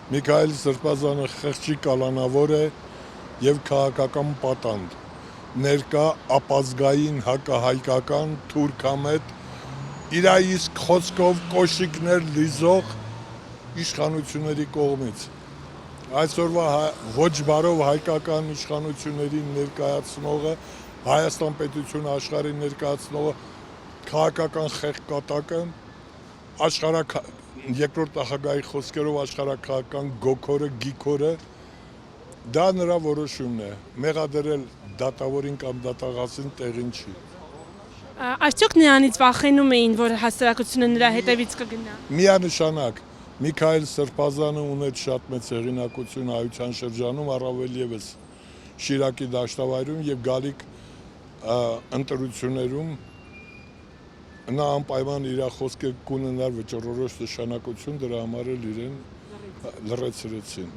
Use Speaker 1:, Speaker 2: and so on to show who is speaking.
Speaker 1: Միքայել Սրբազանը խեղճի կալանավոր է եւ քաղաքական պատանդ, ներկա ապազգային հակահայկական թուրքամետ, իր իսկ խոսքով կոշիկներ լիզող իշխանությունների կողմից։ Այսօրվա ոչ բարով հայկական իշխանություններին ներկայացնողը, Հայաստան պետությունը աշխարհին ներկայացնողը քաղաքական խեղկատակը, երկրորդ նախագահի խոսքերով աշխարհաքաղաքական գոքորը, գիքորը, դա նրա որոշումն է, մեղադրել դատավորին կամ դատախազին տեղին չի։
Speaker 2: Արդյոք նրանից վախենում էին, որ հասարակությունը նրա հետևից կգնա։
Speaker 1: Միանշանակ Միքայել Սրբազանը ուներ շատ մեծ հեղինակություն հայության շրջանում, առավել եւս Շիրակի դաշտավայրում եւ գալիք ընտրություններում նա անպայման իր խոսքը կունենար վճռորոշ նշանակություն, դրա համար էլ իրեն լռեցրեցին։